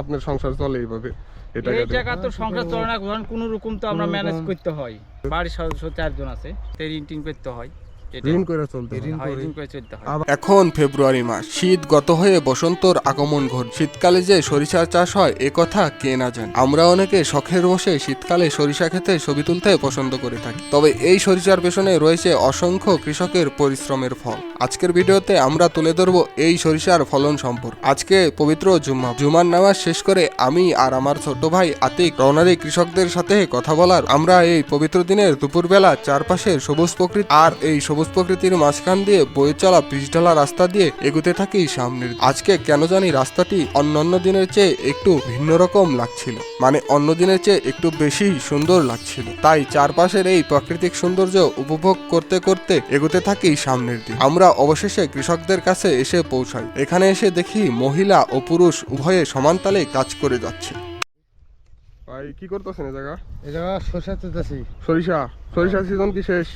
আপনার সংসার চলে এইভাবে? এই টাকা তো সংসার চলে না, ধরেন কোনো রকম তো আমরা ম্যানেজ করতে হয়। বাড়ির সদস্য 4 জন আছে, ঋণ টিন করতে হয়। ঋণ করে চলতে হয়। ঋণ করে চলতে হয়। এখন ফেব্রুয়ারি মাস, শীত গত হয়ে বসন্তর আগমন ঘট। শীতকালে যে সরিষার চাষ হয় এ কথা কে না জানে। আমরা অনেকে শখের বসে শীতকালে সরিষা খেতে ছবি তুলতে পছন্দ করে থাকি। তবে এই সরিষার পেছনে রয়েছে অসংখ্য কৃষকের পরিশ্রমের ফল। আজকের ভিডিওতে আমরা তুলে ধরব এই সরিষার ফলন সম্পর্কে। আজকে পবিত্র জুমার নামাজ শেষ করে আমি আর আমার ছোট ভাই আতিক রওনা দিই কৃষকদের সাথে কথা বলার। আমরা এই পবিত্র দিনের দুপুরবেলা চারপাশে সবুজ প্রকৃতি আর এই সবুজ প্রকৃতির মাঝখান দিয়ে বয়ে চলা পিচঢালা রাস্তা দিয়ে এগুতে থাকি সামনের। আজকে কেন জানি রাস্তাটি অন্যান্য দিনের চেয়ে একটু ভিন্ন রকম লাগছিল, মানে অন্য দিনের চেয়ে একটু বেশি সুন্দর লাগছিল। তাই চারপাশের এই প্রাকৃতিক সৌন্দর্য উপভোগ করতে করতে এগুতে থাকি সামনের দিকে। আমরা অবশেষে কৃষকদের কাছে এসে পৌঁছাই। এখানে এসে দেখি মহিলা ও পুরুষ উভয়ে সমান তালে কাজ করে যাচ্ছে। ভাই কি করতেছেন এই জায়গা? এই জায়গা সরষা তুলতেছি। সরিষা সিজন কি শেষ?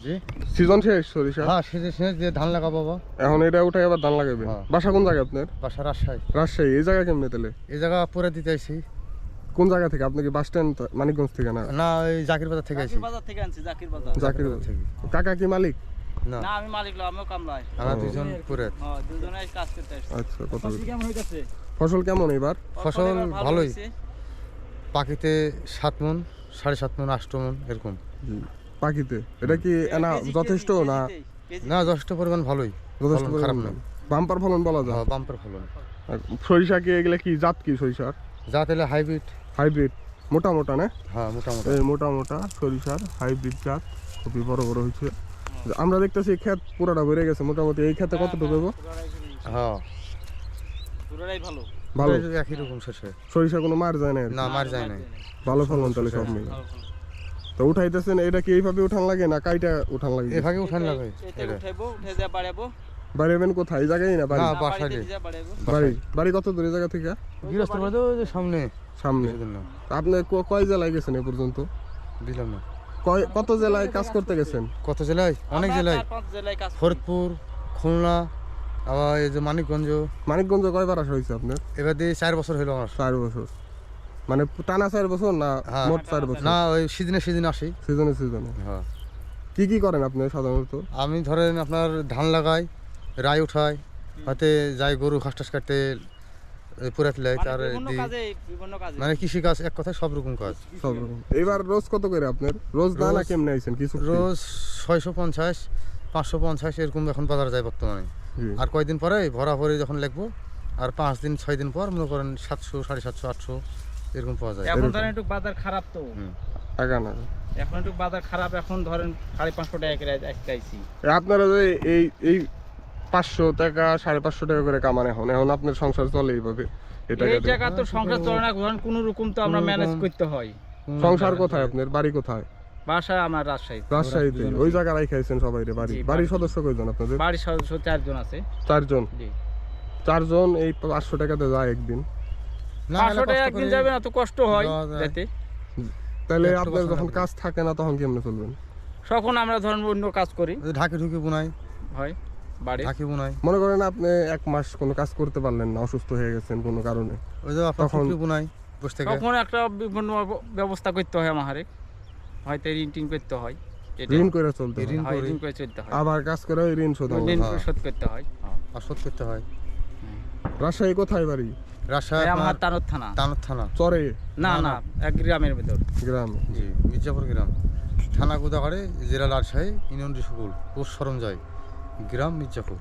জি, সিজন শেষ সরিষা? হ্যাঁ শেষ দিয়ে ধান লাগাবো বাবা। এখন এটা উঠে আবার ধান লাগাবে? হ্যাঁ। বাসা কোন জায়গা আপনার? বাসা রাজশাহী। রাজশাহী। এই জায়গা কেমনে তাহলে? এই জায়গা পরে দিতে আইছি। কোন জায়গা থেকে? আপনি কি বাস স্ট্যান্ড মানিকগঞ্জ থেকে? না না, ওই জাকির বাজার থেকে আইছি। বাজার থেকে আনছি, জাকির বাজার। জাকির বাজার থেকে। কাকা কি মালিক? না, না আমি মালিক না, আমিও কামলাই। আমরা দুজন পুরে। হ্যাঁ, দুজনে কাজ করতে আসছি। আচ্ছা, কত ফসল কেমন হইতাছে? ফসল কেমন এবার? ফসল এবার ভালো ভালোই। হইছে। পাখিতে 7 মণ, 7.5 মণ, 8 মণ এরকম। পাখিতে এটা কি না যথেষ্ট না? না, যথেষ্ট পরিমাণ ভালোই। যথেষ্ট ফলন খারাপ না। বাম্পার ফলন বলা যায়। বাম্পার ফলন। আর সরিষা কি এগুলা কি জাত কি সরিষার? যা তাহলে হাইব্রিড। হাইব্রিড মোটা মোটা না? হ্যাঁ, মোটামুটি। এই মোটা মোটা সরিষার হাইব্রিড জাত খুবই বড় বড় হয়েছে। আমরা দেখতেছি ক্ষেত পুরোটা ভরে গেছে মোটামুটি। এই ক্ষেতে কত ঢুকবো? হ্যাঁ, পুরোটাই ভালো। ভালো একই রকম শেষে। সরিষা কোনো মার যায় না? না, মার যায় না। ভালো ফলন তাহলে সব মিলে। তো উঠাইতেছেন এটা কি এইভাবে উঠান লাগে না কাইটা উঠান লাগে? এভাবে উঠান লাগে। এটা উঠাইবো, উঠে যা বাড়াবো। বাড়িবেন কোথায়? এই জায়গায় না বাড়ি? না, বাড়িতে বাসায়। যা বাড়াইবো। বাড়ি কত দূরে জায়গা থেকে? গৃহস্থ বাড়ি তো ওই যে সামনে। সামনে। দিলাম আপনি কয় জেলায় গেছেন এ পর্যন্ত? না। কত জেলায় কাজ করতে গেছেন? কত জেলায়? অনেক আমরা জেলায়। 4-5 জেলায় কাজ করি। ফরিদপুর, খুলনা, আবার এই যে মানিকগঞ্জ। মানিকগঞ্জ কয়বার আসা হয়েছে আপনার? এবার দিয়ে 4 বছর হলো আমার। 4 বছর। মানে টানা 4 বছর না হ্যাঁ। মোট 4 বছর? না, ওই সিজনে আসি। সিজনে। হ্যাঁ, কি করেন আপনি সাধারণত? আমি ধরেন আপনার ধান লাগাই, রায় উঠাই, হাতে যাই গরু ঘাস টাস কাটতে পুরাত লাই, মানে তার বিভিন্ন কাজে। মানে কৃষি কাজ, এক কথায় সব রকম কাজ। সব রকম। এবার রোজ কত করে আপনার? রোজ না না কেমনে আইছেন কিছু? রোজ 650, 550 এরকম এখন বাজার যায় বর্তমানে। আর কয়দিন পরে ভরা ভরে যখন লাগবো, আর 5 দিন 6 দিন পর মনে করেন 700, 750, 800 এরকম পাওয়া যায়। এখন ধরেন একটু বাজার খারাপ তো। টাকা না। এখন একটু বাজার খারাপ, এখন ধরেন 550 টাকা করে আইছি। আপনারা যে এই 500 টাকা 550 টাকা করে কামান এখন আপনার সংসার চলে এইভাবে? এটা এই টাকা তো সংসার চলে না, ধরেন কোনো রকম তো আমরা ম্যানেজ করতে হয়। সংসার কোথায় আপনার? বাড়ি কোথায়? বাসা আমার রাজশাহী। রাজশাহীতে। ওই জায়গায় খাইছেন সবাই রে? বাড়ি জি, বাড়ির সদস্য কয়জন আপনাদের? বাড়ির সদস্য 4 জন আছে। 4 জন। জি। 4 জন এই 500 টাকাতে যায় একদিন? না, 500 টাকা একদিন যাবে না, তো কষ্ট হয় যেতে। তাহলে একটু আপনার কষ্ট যখন লাগবে। কাজ থাকে না তখন কেমনে চলবেন? তখন আমরা ধরেন অন্য কাজ করি ঢাকি ঢুকি বুনাই, হয় বাড়ি। ঢাকি বুনাই। মনে করেন আপনি 1 মাস কোনো কাজ করতে পারলেন না, অসুস্থ হয়ে গেছেন কোনো কারণে, ওই যে আপনার তখন- ফুকরি বুনাই বসে থেকে। তখন একটা বিভিন্ন ব্যবস্থা করতে হয় আমারে, হয়তো ঋণ টিন করতে হয়। এটা ঋণ করে চলতে হয়। ঋণ হয়, করি। ঋণ করে চলতে হয়। আবার কাজ করে ওই ঋণ শোধ ঋণ হ্যাঁ। শোধ করতে হয়। হ্যাঁ। আর শোধ করতে হয়। রাজশাহী কোথায় বাড়ি? রাজশাহী এই আমার আপনার তানোর থানা। তানোর থানা। চরে না না, না, না। এক গ্রামের ভিতর। গ্রামে। জি, মির্জাপুর গ্রাম, থানা গোদাগাড়ে, জেলা রাজশাহী, ইউনিয়ন স্কুল, পোস্ট সরঞ্জাই, গ্রাম মির্জাপুর।